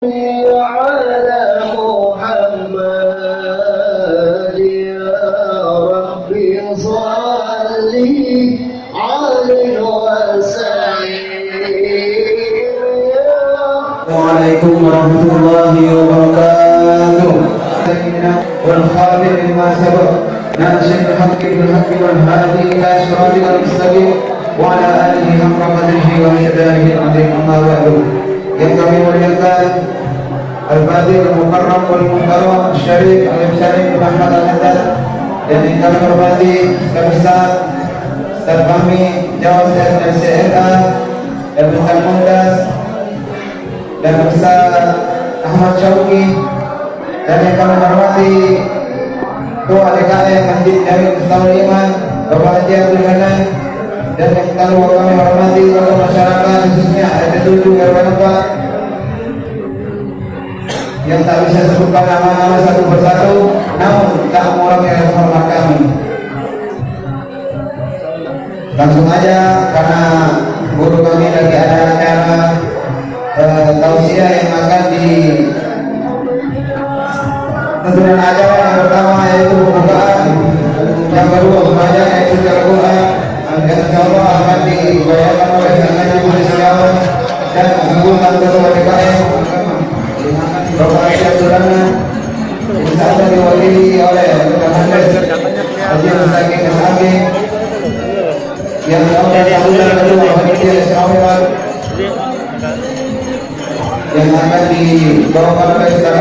على محمد يا ربي صل عليه وسلم. وعليكم ورحمة الله وبركاته. والخاتم لما سبق ناصر الحق بالحق والهادي إلى صراطك المستقيم وعلى آله حق قدره ومقداره العظيم. أما بعد، yang kami muliakan Al-Fadhil Al-Mukarram Wal-Mukarram Syarif Al-Syarif Muhammad Al-Haddad, dan yang kami hormati Ustaz Fahmi Jawad LCNA dan Ustaz Mundas dan Ustaz Ahmad Syauqi, dan yang kami hormati Ketua DKM Masjid Jami Ustazul Iman Bapak Haji Abdul Hanan, dan yang kami hormati tokoh masyarakat khususnya RT 7 RW 4 yang tak bisa sebutkan nama-nama satu persatu, namun tak mengurangi hormat kami. Langsung aja, karena guru kami lagi ada acara tausiah yang akan di tentukan acara yang pertama yaitu pembukaan, yang kedua pembacaan ayat suci Al-Quran, dan insyaallah akan dibawakan oleh Sanjaya Malaysia dan sambutan ketua DKM Bapak Abdul Hanan, insyaallah diwakili oleh Kemendes Haji Mustaqim SAG, yang sambutan kedua Panitia Syawal yang akan dibawakan oleh Ustaz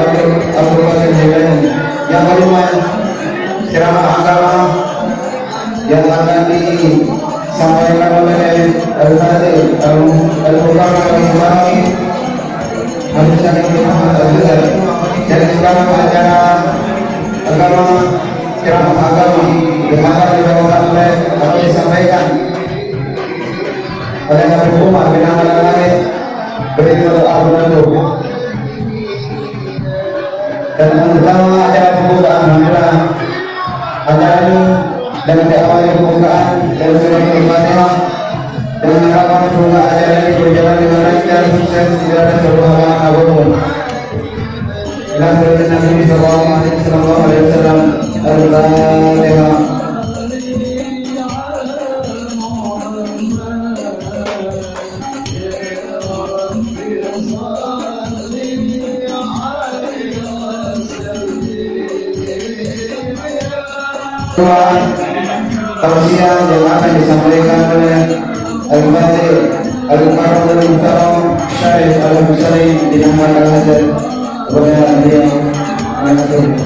Abdul Qadir Jailani. Yang kelima, ceramah agama yang akan disampaikan oleh Al-Fadhil Al-Mukarram Al-Mukarram Al-Syarif Muhammad Al-Haddad, dan ceramah acara agama, ceramah agama yang akan dibawakan oleh atau disampaikan oleh Nabi Umar bin Ahmad Al-Langit beriman al-Abdul. Dan pertama acara pembukaan, alhamdulillah acara ini dengan diawali pembukaan dan surah Al-Fatihah, dengan harapan semoga acara ini berjalan dengan lancar, sukses, tidak ada sebuah halangan apapun. Ila hadrat Nabi sallallahu alaihi wasallam. Al-Fatihah. Tausiah yang akan disampaikan oleh Al-Fadhil Al-Mukarram Al-Mukarram Syarif Al-Syarif bin Ahmad Al-Haddad kepada beliau mengatur.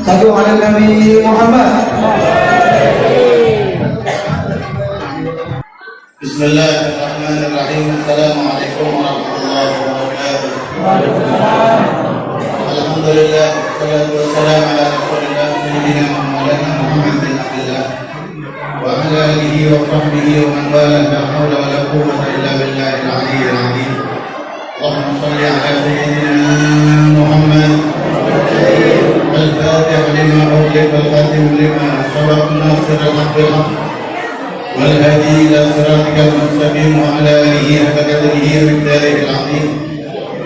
Satu ala Nabi Muhammad. Bismillahirrahmanirrahim. Assalamualaikum warahmatullahi wabarakatuh. Waalaikumsalam. Alhamdulillah, wassalatu wassalamu ala rasulillah sayyidina Maulana Muhammad bin Abdullah wa ala alihi wa sahbihi wa man wala, la hawla wa la quwwata illa billahil aliyyil azim. Allahumma shalli ala sayyidina Muhammad al-Fatih lima ughliqa al-khatim lima sabaqa nasir al-haqq bil haqq wal hadi ila siratikal mustaqim wa ala alihi haqqa qadrihi wa miqdarihi al-azim.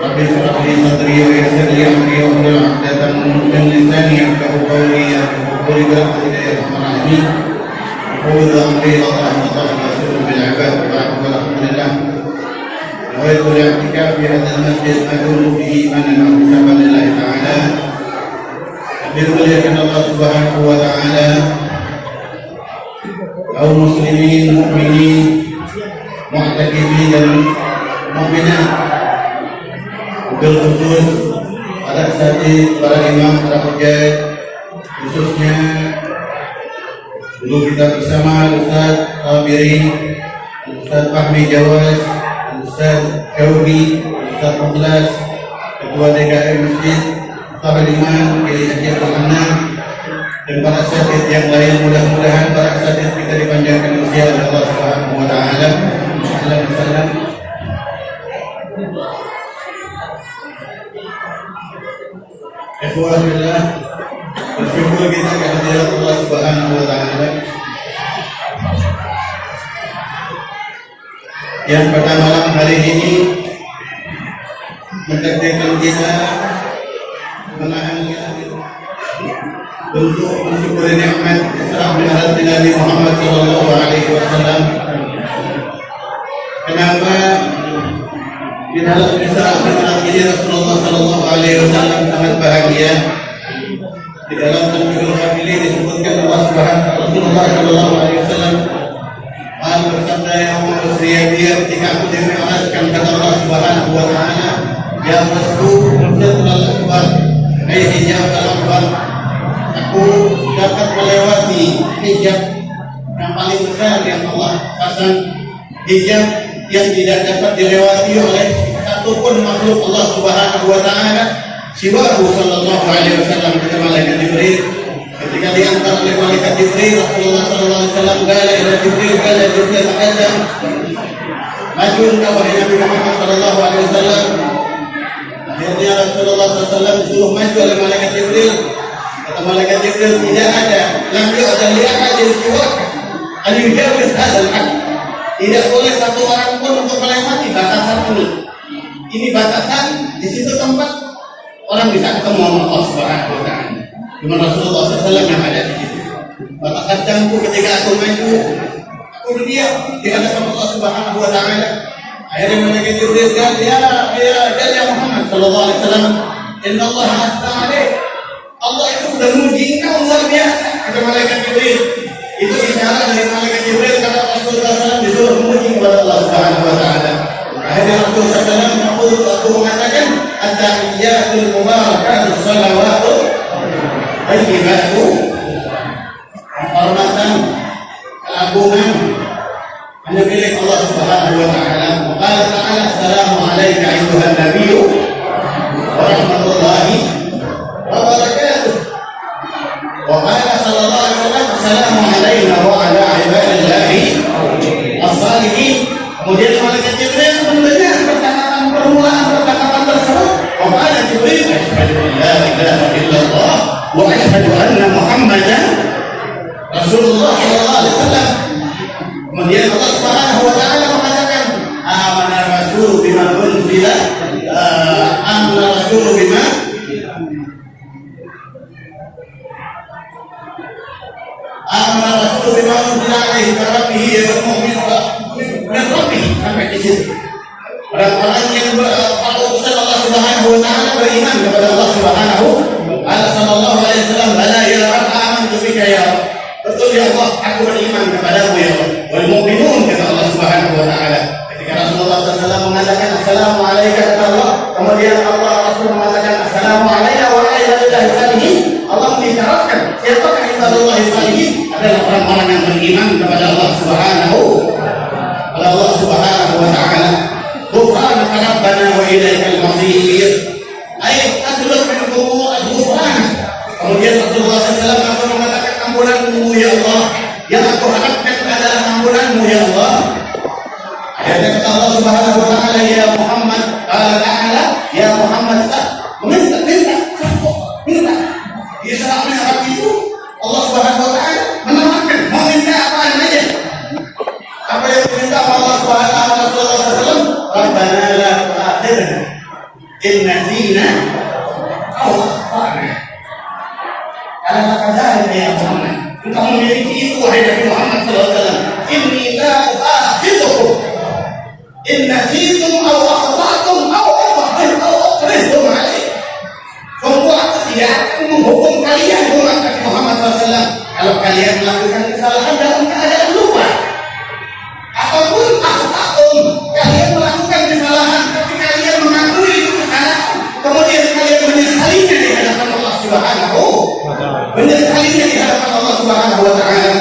Rabbi shrah li sadri wa yassir li amri wa hlul 'uqdatam min lisani yafqahu qawli bi rahmatika ya arhamar rahimin. Qul amri wa ta'ala rasulun bil 'ibad wa alhamdulillah. Nawaitu al-i'tikaf fi hadzal masjid ad'u fihi imanan wa ihtisaban lillahi ta'ala. Dimuliakan Allah Subhanahu wa ta'ala, kaum muslimin, mukminin, mu'takifin dan mukminat, bil khusus para asatidz, para imam, para hujjaj, khususnya dulu kita bersama Ustaz Sabirin, Ustaz Fahmi Jawad, Ustaz Syauqi, Ustaz Mukhlas, Ketua DKM Masjid Ustazul Iman Kiai Haji Abdul Hanan, dan para asatidz yang lain. Mudah-mudahan para asatidz kita dipanjangkan usia oleh Allah Subhanahu wa taala. Alhamdulillah. Ikhwanillah, bersyukur kita kehadirat Allah Subhanahu wa taala yang pada malam hari ini mentakdirkan kita menahan untuk mensyukuri nikmat Isra Mi'raj Nabi Muhammad sallallahu alaihi wasallam. Kenapa di dalam Isra Mi'raj ini Rasulullah sallallahu alaihi wasallam sangat bahagia? Di dalam Tanbihul Ghafilin disebutkan Allah Subhanahu Rasulullah sallallahu alaihi wasallam bersabda yang usriya dia ketika aku dimi'rajkan, kata Allah Subhanahu wa taala, ya Rasul setelah akbar ay hijab al-akbar, aku dapat melewati hijab yang paling besar yang Allah pasang, hijab yang tidak dapat dilewati oleh satupun makhluk Allah Subhanahu wa taala siwahu sallallahu alaihi wasallam. Kata malaikat Jibril ketika diantar oleh malaikat Jibril, Rasulullah sallallahu alaihi wasallam qala ila Jibril, qala Jibril taqaddam, maju engkau wahai Nabi Muhammad sallallahu alaihi wasallam. Akhirnya Rasulullah sallallahu alaihi wasallam disuruh maju oleh malaikat Jibril. Kata malaikat Jibril, tidak ada lam yu'dan li ahadin siwaka an yujawiz hadzal had. Tidak boleh satu orang pun untuk melewati batasan ini. Ini batasan, di situ tempat orang bisa ketemu sama Allah Subhanahu wa taala. Cuma Rasulullah SAW yang ada di situ. Maka kadangku ketika aku maju, aku diam di hadapan Allah Subhanahu wa taala. Akhirnya malaikat Jibril kata, ya Muhammad sallallahu alaihi wasallam, inna Allah hasta alaik. Allah itu sudah muji engkau luar biasa. Kata malaikat Jibril. Itu isyarat dari malaikat Jibril kata Rasulullah SAW disuruh memuji kepada Allah Subhanahu wa taala. Akhirnya Rasulullah SAW aku mengatakan, at-tahiyyatul mubarakatuh shalawatu al-ibadu, penghormatan, keagungan hanya milik Allah Subhanahu wa taala. Qala ta'ala, assalamu alayka ayyuhan nabiyyu wa rahmatullahi wa barakatuh. Wa qala sallallahu alaihi wasallam, assalamu alayna wa ala ibadillahi as-salihin. Kemudian malaikat Jibril mendengar perkataan tersebut. Wa qala Jibril, asyhadu an la ilaha illallah wa asyhadu anna Muhammadan Rasulullah sallallahu alaihi wasallam. Kemudian Allah Subhanahu wa taala mengatakan, amana rasul bima unzila amana rasul bima unzila alaihi rabbihi wa mu'minun min rabbih, sampai di situ. Orang-orang yang para utusan Allah Subhanahu wa taala beriman kepada Allah Subhanahu wa taala sallallahu alaihi wasallam, bala ya Rabb amantu bika ya Rabb. Betul ya Allah, aku beriman kepadamu ya Allah. Wal mu'minun, kata Allah Subhanahu wa taala. Ketika Rasulullah SAW mengatakan assalamu alayka, kata Allah, kemudian Allah Rasul mengatakan assalamu alayna wa ala ibadillahi salihin. Allah mengisyaratkan siapakah ibadillahi salihin? Adalah orang-orang yang beriman kepada Allah Subhanahu wa taala. Ghufranaka rabbana wa ilaikal masir. Ay atlub min qubur al-ghufran. Kemudian Rasulullah SAW akan mengatakan, ampunanmu ya Allah, yang aku harapkan adalah ampunanmu ya Allah. Akhirnya kata Allah Subhanahu wa taala, ya Muhammad, qala ta'ala, ya Muhammad, minta di Isra Mi'raj itu Allah Subhanahu wa taala menawarkan mau minta apa aja. Apa yang diminta Allah Subhanahu wa taala? Rabbana la tu'akhirna in nasina aw akhtana. Ala kadzalika ya Muhammad, engkau memiliki itu wahai Nabi Muhammad sallallahu alaihi wasallam. Inni la u'akhidhukum in nasitum aw akhtatum aw aqrihtum alaih. Sungguh aku tidak akan menghukum kalian umat Nabi Muhammad SAW kalau kalian melakukan kesalahan dalam keadaan lupa ataupun akhtatum, kalian melakukan kesalahan tapi kalian mengakui itu kesalahan, kemudian kalian menyesalinya di hadapan Allah Subhanahu wa taala.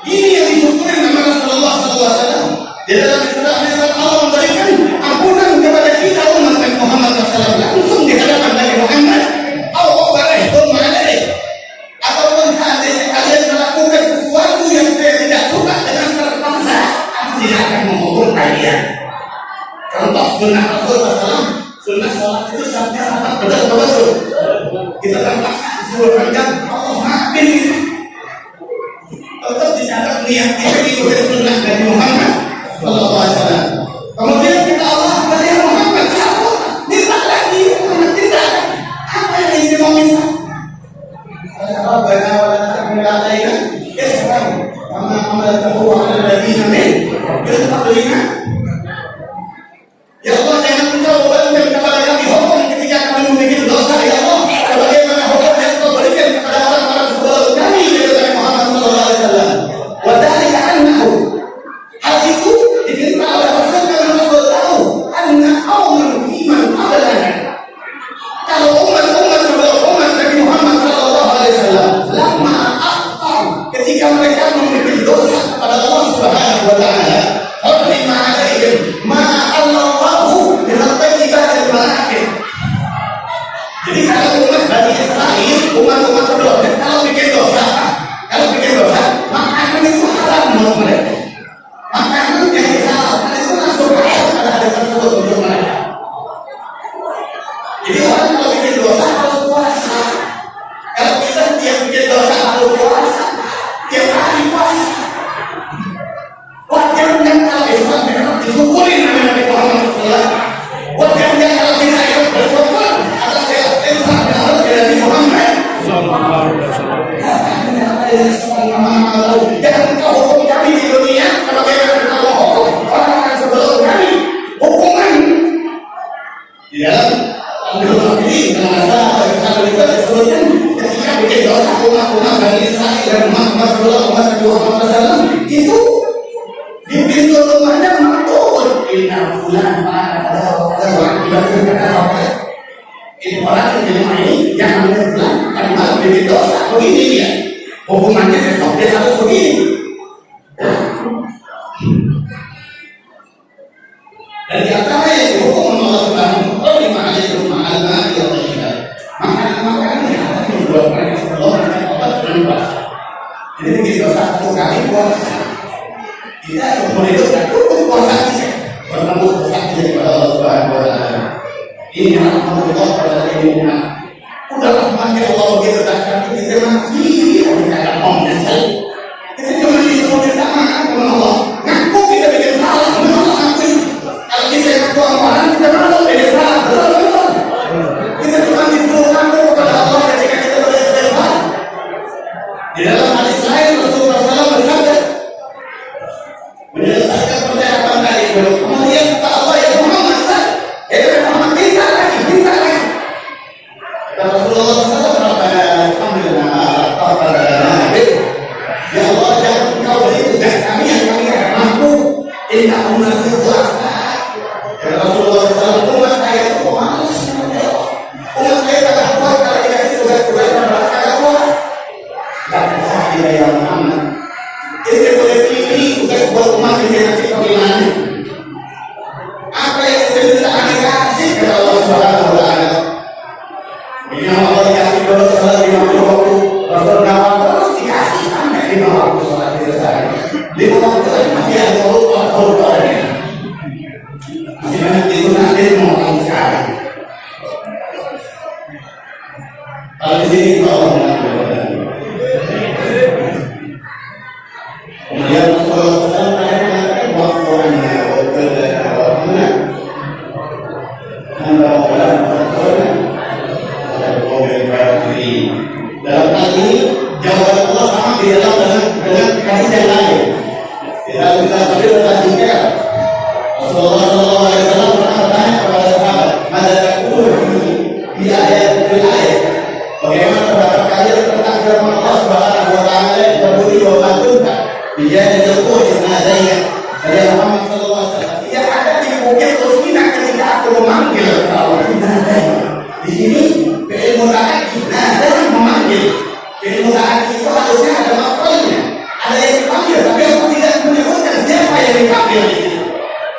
Ini yang disyukuri Nabi Rasulullah SAW. Di dalam Isra Mi'raj Allah memberikan ampunan kepada kita umat Nabi Muhammad SAW langsung di hadapan Nabi Muhammad. Ataupun kalian melakukan sesuatu yang saya tidak suka dengan terpaksa, aku tidak akan menghukum kalian. Contoh sunnah Rasulullah SAW, sunnah sholat itu sampai apa? Betul. Kita terpaksa disuruh panjang, Allah maafin itu. Tetap dicatat niat kita ikutin sunnah Nabi Muhammad sallallahu alaihi wasallam. Kemudian kita Allah kepada Muhammad sallallahu minta umat Bani Israil, umat-umat sebelumnya, kalau bikin dosa, makanan itu haram menurut mereka. Makanan yang dihalalkan itu langsung haram pada hari tersebut untuk mereka. Jadi orang kalau bikin dosa harus puasa. Kalau kita setiap bikin dosa harus puasa, tiap hari puasa. Wajar kan kalau Islam memang disyukurin Nabi Muhammad SAW. Wajar kan kalau kita ikut bersyukur atas Islam yang harus dari Muhammad SAW. Jangan kau hukum kami di dunia sebagaimana kau hukum orang-orang sebelum kami. Hukuman di dalam Al-Quran ini kalau kita disebutkan ketika bikin dosa umat-umat Bani Israil dan umat-umat sebelum umat Nabi Muhammad SAW itu di pintu rumahnya makmur. Inna fulan pada ini orang yang di rumah ini yang namanya fulan karena malam bikin dosa begini dia. Hukumannya besok dia harus begini. Dan di antara yang dihukum Allah Subhanahu wa taala lima ayat ma'al-ma'al ya Allah. Makanan yang ada di buat mereka sebelum mereka obat dan puasa. Jadi bikin dosa satu kali puasa. Kita umur itu sudah cukup puasa saja. Bertemu dosa jadi pada Allah Subhanahu wa taala. Ini alhamdulillah pada ilmunya. Udah rahmatnya Allah begitu dahsyat kita masih kita ngomong nyesel. Kita cuma disuruh minta maaf kepada Allah. Ngaku kita bikin salah, Allah ngakui. Kalau kita ngaku amalan kita malu bikin salah, betul. Kita cuma disuruh ngaku kepada Allah ketika kita beristighfar. Di dalam hadis lain Rasulullah SAW bersabda, menyelesaikan percayaan tadi dulu. Kemudian kata Allah ya Muhammad, Muhammad minta lagi. Dan Rasulullah SAW ya Allah jangan engkau beri tugas kami yang kami tidak mampu. Inna ummati puasa. Dan Rasulullah SAW umat saya itu pemalas. Umat saya tak kuat kalau dikasih tugas-tugas dan merasa tak kuat. Dan Allah ya Muhammad, kita boleh pilih tugas buat umat ini nanti pemilihannya. Apa yang kita akan kasih kepada Allah Subhanahu wa taala. Ini Allah dikasih dulu salat 50 waktu, Rasul Nawal terus dikasih sampai 5 waktu salat selesai. 5 waktu masih ada waktu-waktunya. Masih banyak itu nanti mau orang sekarang. Kalau di sini Allah mengatur. Kemudian Rasulullah SAW mengatakan waktunya dalam hal ini jawaban Allah sama di dalam dengan hadis yang lain. Di dalam kita tadi juga Rasulullah SAW pernah bertanya kepada sahabat, "Mada taqulu fi ayat bagaimana pendapat kalian tentang firman Allah Subhanahu wa taala yang berbunyi wa ma kunta bijadil jenazahnya dari Muhammad sallallahu alaihi wasallam." Tidak ada di bukit Rusina ketika aku memanggil Allah. Di sini fi'il mudhari memanggil. Fi'il mudhari itu harusnya ada maf'ulnya. Ada yang dipanggil, tapi aku tidak menyebutkan siapa yang dipanggil di sini.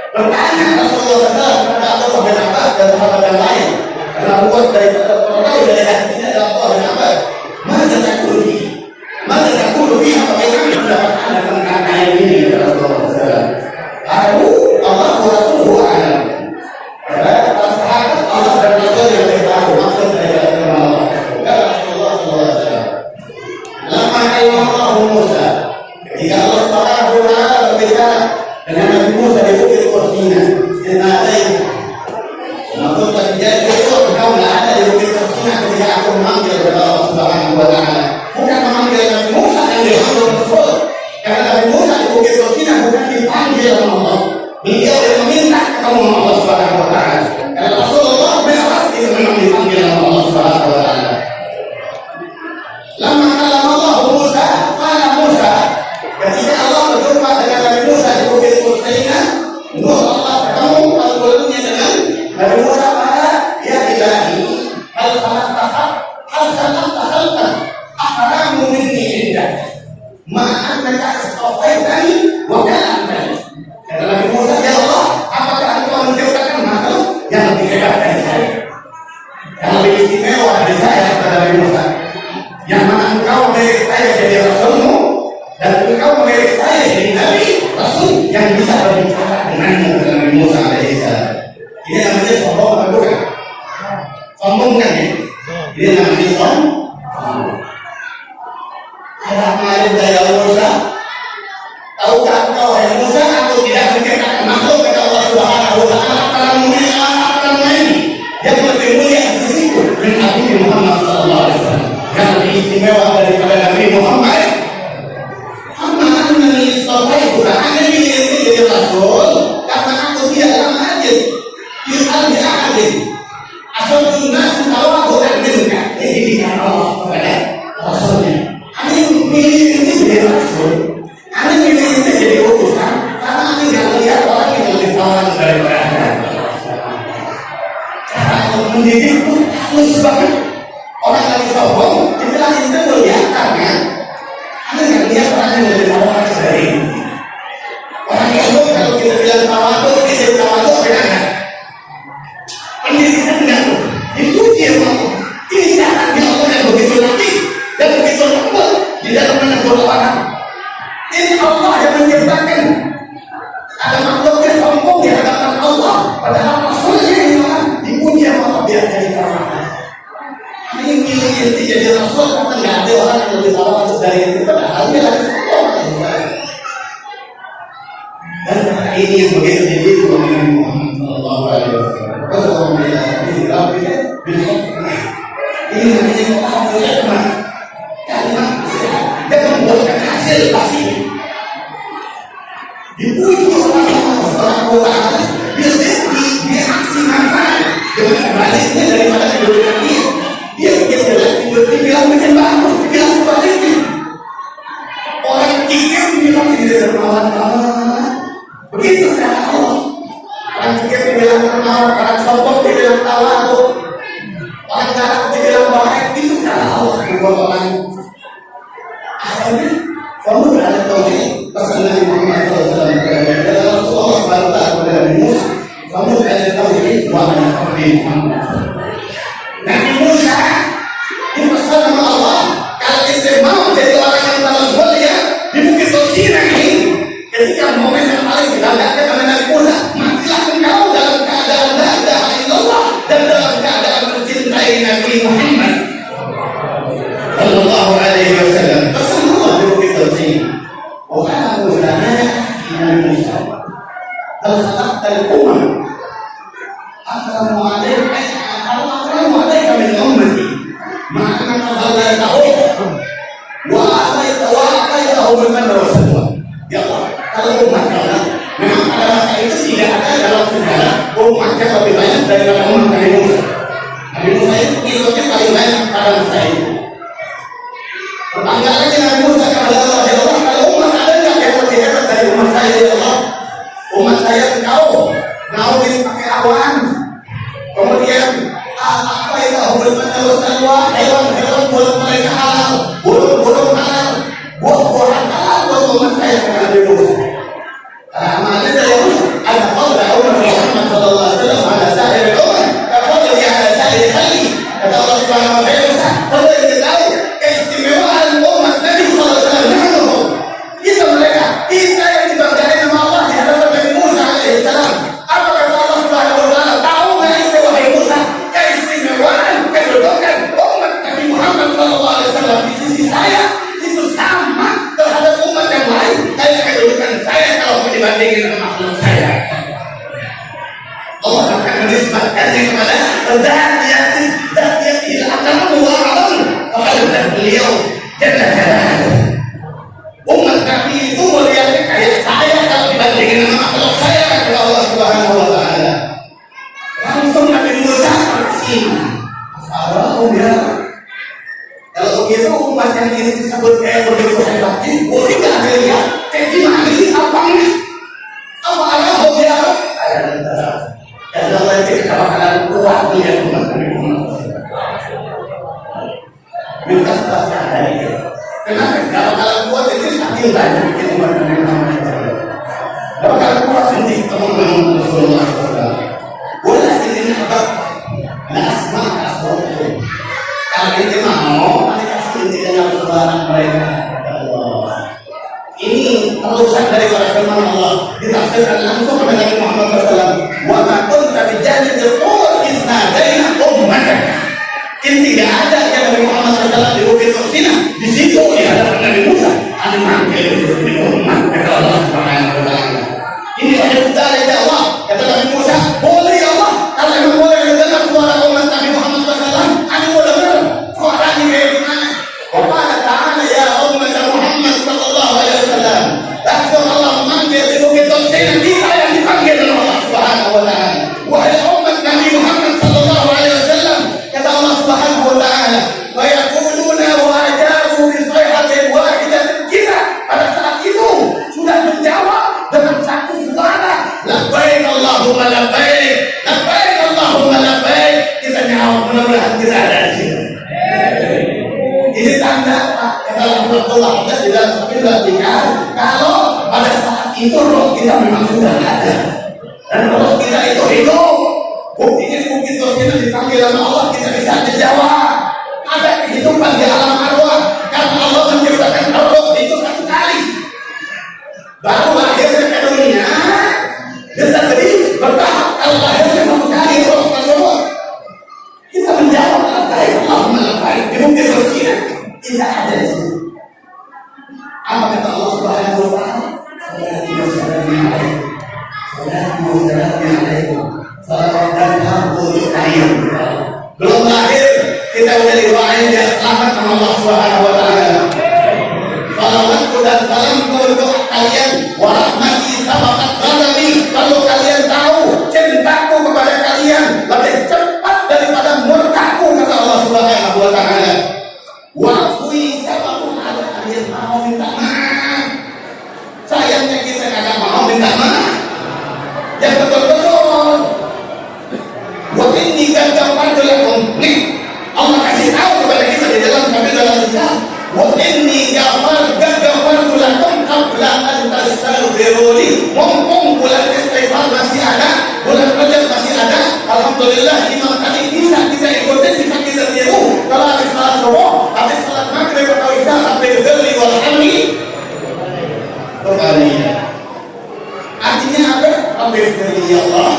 Bertanya Rasulullah SAW kepada Abu bin Abbas dan sahabat yang lain. Karena buat dari tertahu dari hadis ini adalah Abu bin Abbas. Mana takuluhi apa yang mendapat anda tentang ayat ini ya Rasulullah SAW. Aku Allah Rasuluhu a'lam. Para sahabat Allah dan Rasul yang lebih tahu maksud dari firman Allah. Kata Rasulullah SAW. Lama Allah Musa, ketika Allah Subhanahu wa taala berbicara dengan Nabi Musa di bukit Tursina, jenazahnya. Maksud terjadi itu engkau tidak ada di bukit Tursina ketika aku memanggil kepada Allah Subhanahu wa taala. Bukan memanggil Nabi Musa yang dipanggil Rasul. Karena Nabi Musa di bukit Tursina bukan dipanggil oleh Allah. Beliau yang meminta ketemu Allah Subhanahu wa taala. Karena Rasulullah pasti memang dipanggil oleh Allah Subhanahu wa taala. Lama Allah Musa, ketika Allah berjumpa dengan Nabi Musa di bukit Tursina, Allah bertemu al-Qur'annya dengan Nabi Musa pada ya ilahi hal khalaqta akramu minni indak ma annaka astafaitani wa kalamtani. Kata Nabi Musa, ya Allah, apakah engkau Yang lebih istimewa dari saya kepada Nabi Musa, yang mana engkau mengirik saya jadi Rasulmu, dan engkau mengirik saya jadi Nabi Rasul yang bisa berbicara denganmu, dengan Nabi Musa alaihissalam. Ini namanya sombong atau bukan? Sombong kan ya? Ini namanya sombong. Ayah mengalir dari Musa, tahukah engkau yang Musa, aku tidak menciptakan makhluk kata Allah Subhanahu wa Ta'ala akan ini yang lebih mulia di sisiku dan Nabi Muhammad sallallahu alaihi wasallam, yang lebih istimewa daripada Nabi Muhammad. Amanah istafai bukan hanya ini jadi Rasul karena aku tidak lama aja Tuhan tidak adil asal tunas tahu aku tak dengar jadi dia Allah kepada Rasulnya. Kami milih ini jadi Rasul, kami milih ini jadi utusan karena kami tidak melihat orang yang lebih kawan daripada mendidik pun halus banget. Orang lagi sombong dibilang itu mulia karena anda nggak lihat orang yang lebih tawar dari orang yang sombong. Kalau kita bilang tawadu, kita tawadu apa? Pendidikan enggak dipuji Allah. Ini caranya Allah yang begitu latih dan begitu lembut di dalam menegur orang. Ini Allah yang menciptakan. Ada makhluknya sombong di hadapan Allah, padahal Rasulnya ini orang dipuji Allah biar jadi kawan. Ini inti jadi Rasul karena nggak ada orang yang lebih tahu dari itu, padahal dia lagi sombong. Dan karena ini yang begitu dididik oleh Muhammad Sallallahu Alaihi Wasallam. Kalau bila ini rapinya bila ini namanya orang berhikmah, karena dia membuahkan hasil pasti. Dipuji orang Ta'ala bila dia aksi manfaat dengan sebaliknya daripada kedudukan dia dibilang menyembah, dibilang sebaliknya. Orang kikir dibilang tidak dermawan banget, begitu cara Allah. Orang kikir dibilang dermawan, orang sombong dibilang tawadu, orang galak dibilang baik, itu cara Allah membuat orang. Akhirnya kamu berada tauhid pesanan Muhammad SAW kepada Rasulullah SWT kepada Nabi Musa. Kamu berada tauhid wahana Nabi Muhammad. Nabi Musa dipesan sama Allah kalau istri mau jadi orang yang terus mulia di Bukit Sinai ini. Ketika momen yang paling dibanggakan oleh Nabi Musa, matilah engkau dalam keadaan la ilaha illallah dan dalam keadaan mencintai Nabi Muhammad Sallallahu Alaihi Wasallam. Pesan Allah di Bukit Sinai. وَقَالَ لَنَا Nabi Musa al-khalaq al-umam akramu alaika min ummati ma'ana khalaitahu wa ataitahu bil-manni was-salwa. Ya Allah, kalau umat Allah memang pada masa itu tidak ada dalam sejarah umatnya lebih banyak daripada umat Nabi Musa. Nabi Musa itu pengikutnya paling banyak pada masa itu. Berbangga lagi Nabi Musa kepada Allah, ya Allah, kalau umat ada nggak yang lebih hebat dari umat saya, ya Allah? Umat saya engkau ini pakai awan, kemudian apa itu hubungan Rasulullah, hewan-hewan buat mereka halal, burung-burung halal, buah-buahan halal buat umat saya kepada Nabi Musa. Amalnya dari Musa, ada fadla umat Muhammad Sallallahu Alaihi Wasallam, ada sahir umat, fadla dia ada sahir kali. Kata Allah Subhanahu Wa Taala, fadla kita tahu keistimewaan umat Nabi Sallallahu Alaihi Wasallam. Kita mereka, kita yang dibanggakan sama Allah di hadapan Nabi Musa alaihissalam. Apa kata Allah Subhanahu Wa Taala? Tahu nggak itu wahai Musa? Keistimewaan kedudukan umat Nabi Muhammad Sallallahu Alaihi Wasallam di sisi saya itu sama terhadap umat yang lain. Kayak kedudukan saya kalau dibandingkan dengan makhluk saya. Allah akan menisbatkannya kepada Dzatiyati al-Akram wa al-Alam. Kepada beliau Jalla umat Nabi itu mulianya kayak saya kalau dibandingkan dengan makhluk saya, kata Allah Subhanahu Wa Taala. Langsung Nabi Musa berkata, "Kalau ya, kalau begitu umat yang ini disebut kayak begitu hebatnya, boleh nggak ada lihat? Kayak gimana sih apanya? Apa Allah ya? Dan Allah kita bakalan kuat melihat umat Nabi Muhammad. Minta sebabnya dari itu. Kenapa? Gak bakalan kuat itu saking banyak bikin umat Nabi Muhammad. Gak bakalan kuat nanti teman-teman Rasulullah SAW. Boleh ini hebat. Nah, asma Kalau ini mau, nanti kasih ini dengan suara mereka. Ini terusan dari firman Allah ditafsirkan langsung kepada Nabi Muhammad SAW. Wa ma kunta bijanibil tur idh nadaina ummatak. Ini tidak ada yang Nabi Muhammad SAW di Bukit Tursina. Di situ di hadapan Nabi Musa ada manggil di umat kata Allah Subhanahu wa taala. Ini wahai putra dari Allah kata Nabi Musa, boleh ya Allah kalau memang boleh dengar suara umat Nabi Muhammad SAW. Aku mau dengar suaranya kayak gimana. Qala ta'ala ya umat Muhammad sallallahu alaihi wasallam. Langsung Allah memanggil di Bukit Tursina, kita yang dipanggil oleh Allah Subhanahu wa taala. Wahai umat Nabi Muhammad sallallahu alaihi wasallam, kata Allah Subhanahu wa taala, wa yaquluna wa ajabu bi sayhatin wahidatin. Kita pada saat itu sudah menjawab dengan satu suara, labbaik Allahumma labbaik, labbaik Allahumma labbaik. Kita jawab, mudah-mudahan kita ada di sini. Ini tanda Pak, kata Abdullah di dalam sabda kalau pada saat itu roh kita memang sudah ada dan roh kita itu hidup. Buktinya di Bukit Tursina dipanggil oleh Allah, kita bisa dijawab. Ada kehidupan di alam arwah karena Allah menciptakan roh itu satu kali. Baru lahirnya ke dunia, kita jadi bertahap. Kalau lahirnya satu kali roh tersebut, kita menjawab labbaik Allahumma labbaik. Di Bukit Tursina tidak ada di sini. Apa kata Allah Subhanahu wa taala? Salatu wassalamu alaikum. Salatu wassalamu alaikum. Salam dan hamdu kalian. Belum lahir kita udah didoain dia selamat sama Allah Subhanahu wa taala. Salawatku dan salamku untuk kalian, wa rahmati sabaqat ghadabi. Kalau kalian tahu cintaku kepada kalian lebih cepat daripada murkaku kata Allah Subhanahu wa taala. Wa'fui siapapun ada kalian mau minta maaf. Sayangnya kita kagak mau minta maaf. Yang betul-betul. Wa inni qad ghafartu lakum. Nih, Allah kasih tahu kepada kita di dalam kami dalam kitab. Wa inni ghafartu lakum qabla an tastaghfiruni. Mumpung bulan istighfar masih ada, bulan Rajab masih ada. Alhamdulillah imam tadi bisa kita ikutin, bisa kita tiru. Kalau habis salat subuh, habis salat maghrib atau isya, habis dzikir walhamdi. Artinya apa? Habis dzikir ya Allah,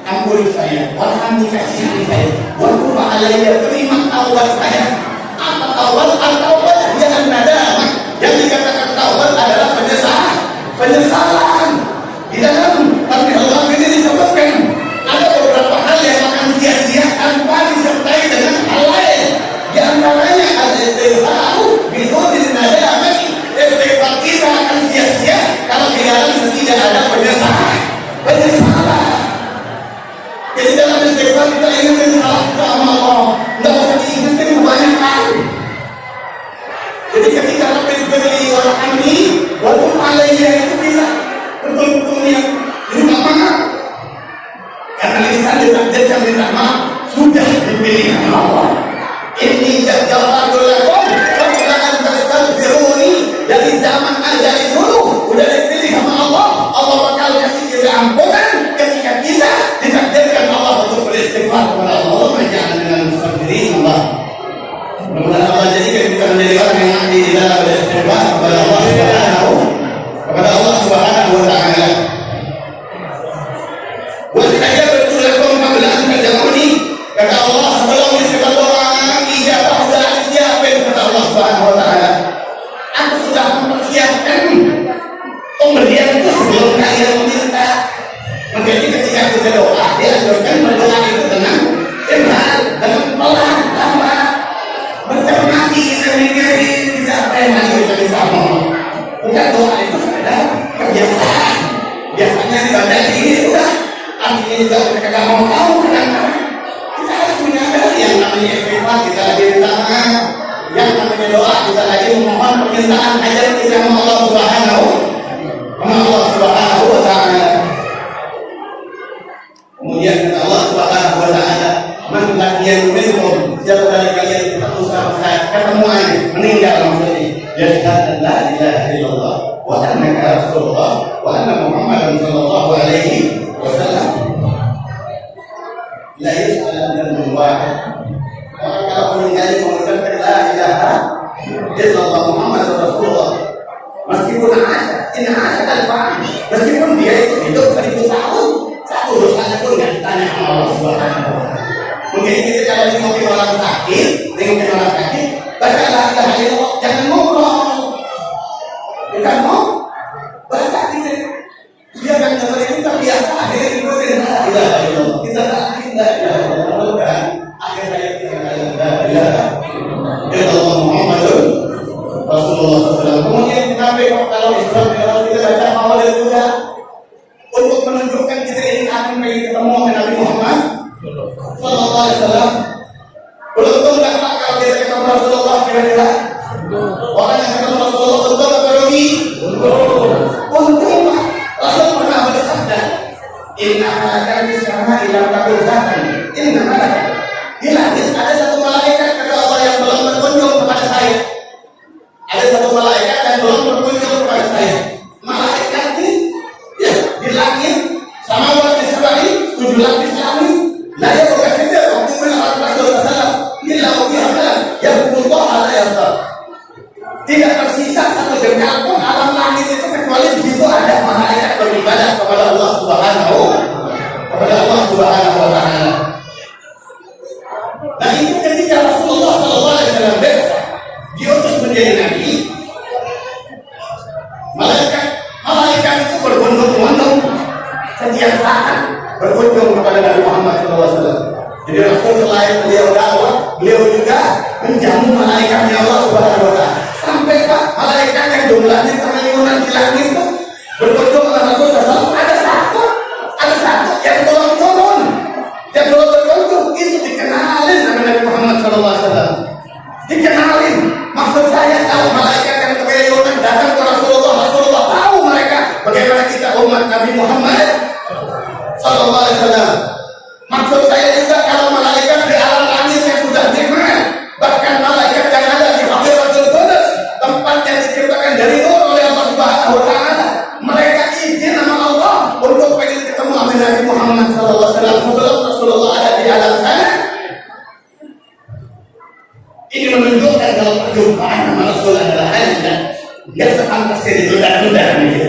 ampuni saya, walhamdi kasihani saya, wa tub alayya, terima taubat saya. Apa taubat? Taubat yang nadamah. Yang dikatakan taubat adalah penyesalan. Di dalam Al-Qur'an ini disebutkan ada beberapa hal yang akan sia-sia tanpa disertai dengan hal lain. Di antaranya al-istighfar biduni nadamah. Istighfar kita akan sia-sia kalau di dalamnya tidak ada penyesalan. Jadi dalam istighfar kita ingat salah sama Allah, tidak usah diingatkan kebanyakan. Jadi ketika Rabbil Fadli wal Hamdi wa tub alayya itu bisa betul-betul yang minta maaf. Karena lisan ditakdirkan minta maaf sudah dipilih Allah. Ini jawabanul lakum qabla an tastaghfiruni. Dari zaman azali dulu udah dipilih sama Allah. Allah bakal kasih kita ampunan ketika kita ditakdirkan Allah untuk beristighfar kepada Allah. Jangan dengan mustaghfirin Allah. Mudah-mudahan Allah jadikan kita menjadi orang yang ahli di dalam beristighfar kepada Allah Subhanahu wa taala. Wastajabtu lakum qabla an tad'uni. Kata Allah sebelum kita doa ijabah sudah siapin kata Allah Subhanahu wa taala. Aku sudah mempersiapkan pemberian itu sebelum kalian meminta. Menjadi ketika kita doa, dianjurkan berdoa itu dengan ikhlas, dengan pelan, lambat, mencermati, mendengarkan tidak apa yang harus kita minta Allah. Bukan doa itu sekedar kebiasaan. Biasanya dibaca ini udah, artinya juga mereka tidak mau tahu kadang-kadang. Kita harus menyadari yang namanya istighfar kita lagi minta maaf, yang namanya doa kita lagi memohon permintaan ajar kita sama Allah Subhanahu wa taala. Kemudian kata Allah Subhanahu wa taala, man lam yu'min siapa dari kalian ketemu sama saya, ketemu aja meninggal maksudnya, yashhadu an la ilaha illallah wa annaka rasulullah wa anna Muhammadan sallallahu alaihi wasallam. La yus'alu an Orang kalau meninggalnya mengucapkan la ilaha illallah Muhammad Rasulullah, meskipun meskipun dia itu hidup 1000 tahun, satu dosanya pun nggak ditanya sama Allah Subhanahu wa Ta'ala. Mungkin kita kalau nengokin orang sakit, baca la ilaha illallah, jangan ngobrol, bukan mau baca kita. Dia akan dengerin itu terbiasa, akhirnya ikutin la ilaha illallah. Kita tak la ilaha illallah kan, akhirnya kita la ilaha illallah Muhammadur Rasulullah SAW. Kemudian kenapa kalau Islam kalau kita baca Maulid juga untuk menunjukkan kita ini akan ketemu dengan Nabi Muhammad Sallallahu Alaihi Wasallam. Beruntung nggak Pak kalau kita ketemu Rasulullah kira-kira? Orang yang ketemu Rasulullah untung atau rugi? Untung Pak. Rasul pernah bersabda, Inna malaikat di sana ilam takul zatan. Inna malaikat di langit ada satu malaikat kata Allah yang belum berkunjung kepada saya. Ada satu malaikat yang belum berkunjung kepada saya. Malaikat ini ya di langit sama orang di sebelah 7 lapis langit. Nah ya bukan saja waktu mengenal Rasulullah SAW. Inilah ubihakan yang berkumpul ada yang tak. Tidak tersisa satu jengkal pun alam langit itu kecuali di situ ada malaikat beribadah kepada Allah Subhanahu wa Ta'ala. Nah itu ketika Rasulullah SAW diutus menjadi nabi, malaikat itu berbondong-bondong setiap saat berkunjung kepada Nabi Muhammad SAW. Jadi Rasul selain beliau dakwah, beliau juga menjamu malaikatnya Allah Subhanahu wa Ta'ala. Sampai Pak malaikat yang jumlahnya triliunan di langit itu berkunjung kepada Rasul SAW. Ada satu yang belum turun, yang belum berkunjung, itu dikenalin sama Nabi Muhammad SAW. Dikenalin. Maksud saya kalau malaikat yang triliunan datang ke Rasulullah tahu mereka bagaimana kita umat Nabi Muhammad Sallallahu Alaihi Wasallam. Maksud saya juga kalau malaikat di alam langit yang sudah nikmat, bahkan malaikat yang ada di Hadiratul Qudus, tempat yang diciptakan dari nur oleh Allah Subhanahu wa Ta'ala, mereka izin sama Allah untuk pengen ketemu sama Nabi Muhammad Sallallahu Alaihi Wasallam sebelum Rasulullah ada di alam sana. Ini menunjukkan kalau perjumpaan sama Rasul adalah hal yang sepantasnya ditunda-tunda gitu.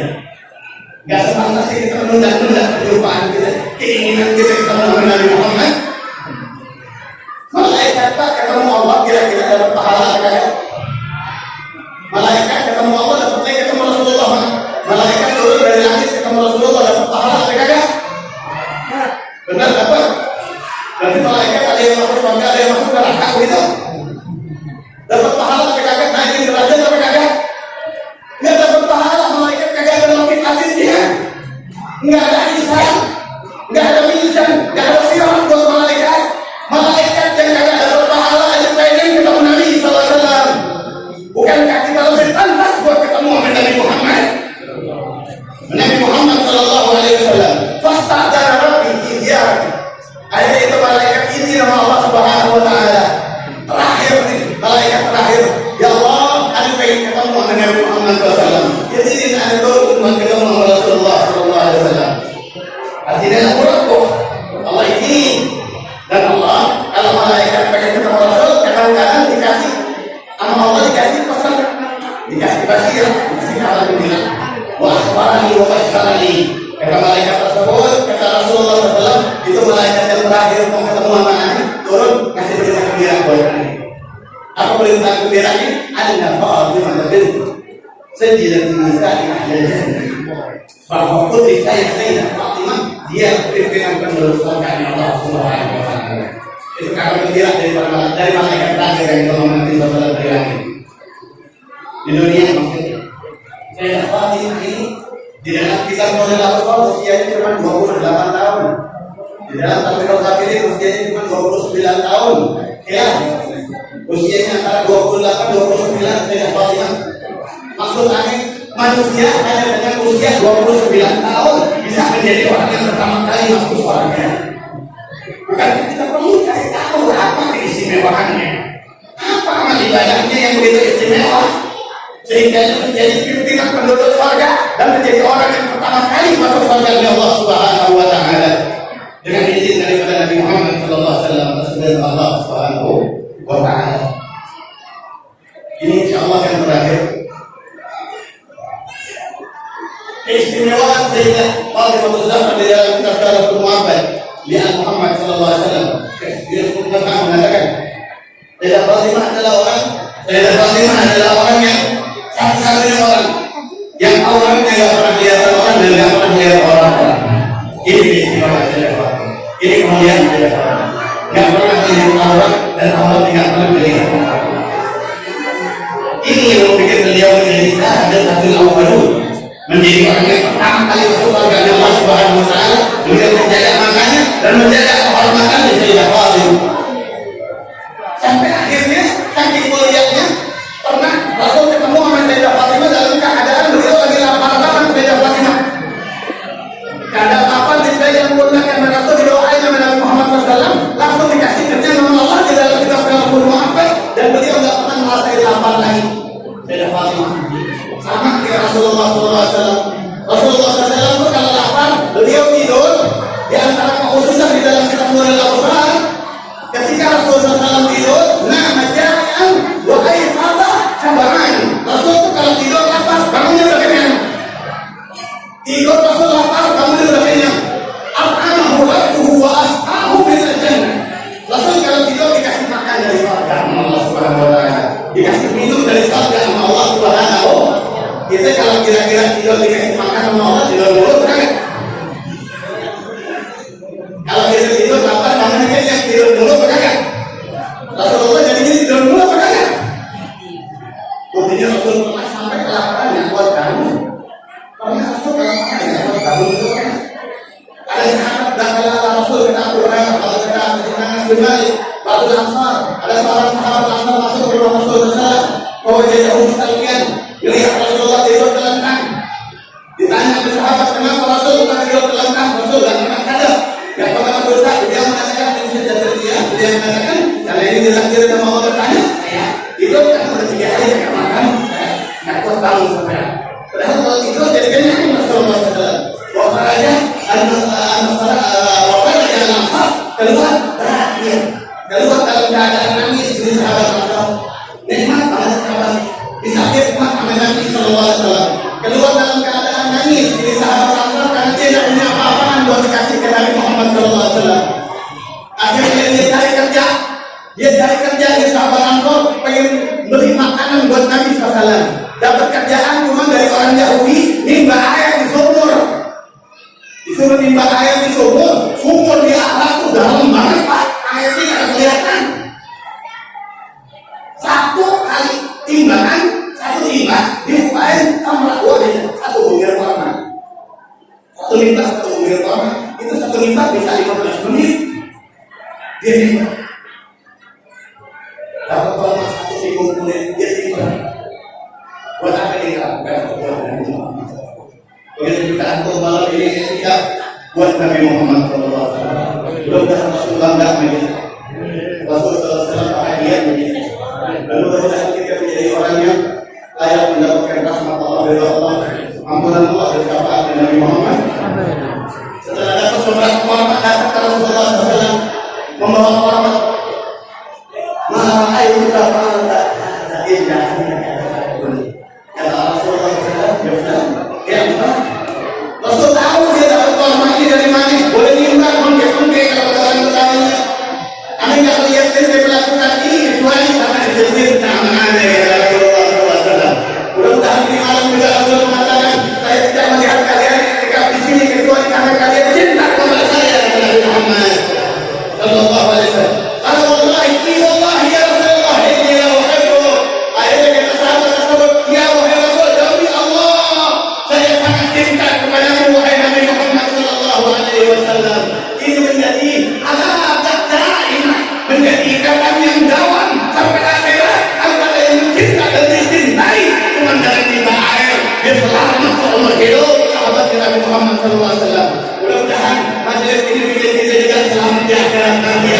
Gak sepantasnya kita menunda-tunda perjumpaan kita, keinginan kita ketemu dengan Nabi Muhammad. Malaikat Pak ketemu Allah kira-kira dapat pahala apa? Malaikat ketemu Allah dapat ketemu Rasulullah. Malaikat turun dari langit ketemu Rasulullah dapat pahala apa? Benar dapat. Berarti malaikat ada yang masuk surga, ada yang masuk neraka begitu. Dapat pahala apa kagak? Naikin derajat apa kagak? Nggak dapat pahala, malaikat kagak ada langit dia. Nggak ada hisab, nggak ada mizan, nggak ada sirat buat malaikat. Malaikat yang kagak dapat pahala aja pengen ketemu Nabi Sallallahu Alaihi Wasallam. Bukankah kita lebih pantas buat ketemu dengan Nabi Muhammad? Nabi Muhammad Sallallahu Alaihi Wasallam. Fasta'dzana Rabbi fi ziyarati. Akhirnya itu malaikat ini nama Allah Subhanahu wa Ta'ala. Terakhir nih, malaikat terakhir. Ya Allah, ada pengen ketemu dengan Nabi Muhammad SAW. Jadi ini ada turun ketemu dengan Rasulullah SAW. Artinya aku Allah ini dan Allah kalau malaikat pengen ketemu Rasul, kadang-kadang dikasih sama Allah dikasih pesan, dikasih basiran, dikasih kabar bilang, wa akhbarani wa basyarani. Kata malaikat tersebut, kata Rasulullah SAW, itu malaikat yang terakhir mau ketemu sama Nabi, turun kasih berita gembira buat Nabi. Apa perintah gembiranya? Anna Fatimah bint Sayyidatin Nisa'i Ahlil Jannah. Bahwa putri saya Sayyidah Fatimah dia pimpinan penerus surga Allah Subhanahu wa Ta'ala. Itu kabar gembira dari malaikat terakhir yang ketemu Nabi SAW dari langit. Di dunia maksudnya. Sayyidah Fatimah ini di dalam kitab Mu'jizat Al-Qur'an usianya cuma 28 tahun. Di dalam Tafsirul Kabirin usianya cuma 29 tahun. Ya, usianya antara 28 29 Sayyidah Fatimah. Maksudnya manusia hanya dengan usia 29 tahun bisa menjadi orang yang pertama kali masuk surga. Bukan kita perlu cari tahu apa keistimewaannya, apa amal ibadahnya yang begitu istimewa sehingga menjadi pimpinan penduduk surga dan menjadi orang yang pertama kali masuk surga oleh Allah Subhanahu wa Ta'ala dengan izin daripada Nabi Muhammad sallallahu alaihi wasallam dan Allah Subhanahu wa ta'ala. Ini insyaallah yang terakhir. Keistimewaan Sayyidah Fatimah Zahra di dalam kitab Syarahul Mu'abbad li'an Muhammad sallallahu alaihi wasallam. Dia mengatakan Sayyidah Fatimah adalah orang yang satu-satunya orang yang auratnya tidak pernah kelihatan orang dan tidak pernah melihat orang-orang. Ini keistimewaan Sayyidah Fatimah. Ini kemuliaan Sayyidah Fatimah. Tidak pernah melihat aurat dan aurat tidak pernah melihat orang. Ini yang membuat beliau menjadi sahadatul awwalun, menjadi orang yang pertama kali masuk surga Allah Subhanahu wa taala. Beliau menjaga makannya dan menjaga kehormatan Sayyidah Fatimah. Sampai akhirnya saking mulianya pernah Rasul ketemu sama Sayyidah Fatimah dalam keadaan beliau lagi lapar banget. Sayyidah Fatimah keadaan lapar, tidak yang menggunakan Rasul didoain sama Nabi Muhammad SAW, langsung dikasih kerja sama Allah di dalam kitab Syarahul Mu'abbad, dan beliau tidak pernah merasakan lapar lagi. Sayyidah Fatimah sama dengan Rasulullah SAW. Rasulullah SAW itu kalau lapar beliau tidur di antara kekhususan di dalam kitab Nurul Absar. Ketika Rasulullah SAW tidur, majaan wa ayqadha sabaran. Rasul itu kalau tidur lapar, bangunnya udah kenyang. Tidur Rasul lapar, bangunnya udah kenyang. At'amahu rabbuhu wa asqahu min al-jannah. Rasul kalau tidur dikasih makan dari surga Allah Subhanahu wa taala, dikasih minum dari surga Allah Subhanahu. Kita kalau kira-kira tidur dikasih makan sama Allah, tidur dulu kan? Kalau kita tidur lapar, bangunnya kenyang, tidur dulu kan? Rasulullah jadi tidur dulu kan? Buktinya Rasul pernah sampai kelaparan yang kuat bangun. Pernah Rasul kelaparan yang kuat bangun itu kan? Ada sahabat datang Rasul kata Abu Hurairah, kalau kata Anas bin Malik, Ba'dul Ansar, ada seorang sahabat Ansar masuk ke rumah Rasulullah SAW, bahwa dia jauh sekalian, melihat Rasulullah tidur telentang. Ditanya oleh sahabat, kenapa Rasul tidur telentang? Rasul dan memang ada yang pernah dosa. Dia mengatakan ini saja terjadi. Dia mengatakan kalau ini dilakukan sama Allah bertanya, saya tidur kan udah 3 hari nggak makan, nggak kuat bangun sampai. Padahal kalau tidur jadi kenyang Rasulullah SAW. Bawa aja keluar terakhir, keluar dalam keadaan nangis di sahabat Rasul. Nikmat pada sahabat, disakit nikmat sama Nabi Sallallahu Alaihi Wasallam. Keluar dalam keadaan nangis di sahabat Rasul karena dia tidak punya apa-apaan buat dikasih ke Nabi Muhammad Sallallahu Alaihi Wasallam. Akhirnya dia cari kerja di sahabat Rasul, pengen beli makanan buat Nabi SAW. Dapat kerjaan cuma dari orang Yahudi, nimba air di sumur. Disuruh nimba air di sumur di atas tuh dalam banget Pak, airnya nggak kelihatan. Satu kali timbangan, satu timba dibukain tambah 2 satu bulir warna. Satu bulir warna, itu satu timba bisa 15 menit. Dia timba. Dapat warna 1 menit dia timba. Buat apa dia lakukan? Begitu kita antum malam ini ketika buat Nabi Muhammad SAW. Mudah-mudahan Rasul bangga begitu. Rasul SAW bahagia begitu. Lalu mudah-mudahan kita menjadi orang yang layak mendapatkan rahmat Allah dari Allah, ampunan Allah dan syafaat dari Nabi Muhammad. Setelah dapat beberapa orang datang ke Rasulullah SAW membawa orang mahal kita fa'alta indah. Kata Rasulullah SAW, ya Rasul tahu dia dapat korma ini dari mana. Boleh nimbang, mungkin kalau kalian bertanya. Anda nggak lihat dia melakukan ini kecuali karena dijadikan tangan ya Rasulullah SAW. Mudah-mudahan di malam juga Rasul mengatakan, saya tidak melihat kalian ketika di sini kecuali karena kalian cinta kepada saya Nabi Muhammad Sallallahu Alaihi Wasallam. Kalau wallahi ya Rasulullah ini ya wahai. Akhirnya kata sahabat tersebut, ya wahai Rasul, demi Allah saya sangat cinta kepadamu wahai Nabi Muhammad Sallallahu Alaihi Wasallam. Ini menjadi alamat daimah, menjadi ikatan yang dawam sampai akhirat antara yang mencinta dan dicintai. Cuma dalam timba air dia selamat seumur hidup sahabat Nabi Muhammad Sallallahu Alaihi Wasallam. Mudah-mudahan majelis ini bikin kita juga selamat di akhirat nanti.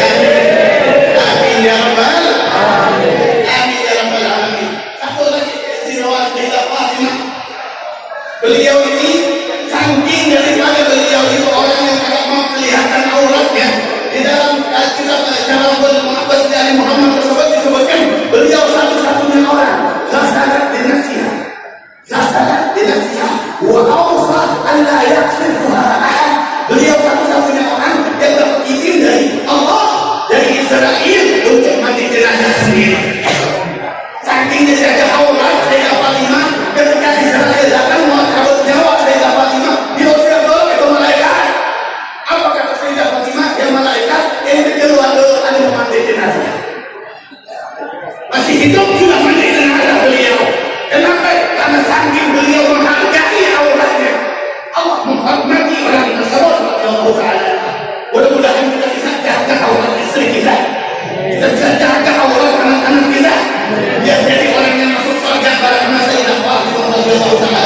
Amin ya rabbal alamin. Amin ya rabbal alamin. Satu lagi istimewa Sayyidah Fatimah. Beliau ini saking daripada beliau itu orang yang tidak mau kelihatan auratnya. Di dalam kitab Syarahul Mu'abbad dari Muhammad tersebut Fatimah. Saking dijaga aurat Sayyidah Fatimah, ketika Israel datang mau cabut nyawa Sayyidah Fatimah, diusir dulu itu malaikat. Apa kata Sayyidah Fatimah? Ya malaikat, ini keluar dulu, ada mau mandi jenazah. Masih hidup sudah mandi jenazah beliau. Kenapa? Karena saking beliau menghargai auratnya. Allah menghormati orang tersebut. Allah Ta'ala. Mudah-mudahan kita bisa jaga aurat istri kita. Kita bisa jaga aurat anak-anak kita. Biar jadi orang yang masuk surga pada Sayyidah Fatimah radhiyallahu ta'ala.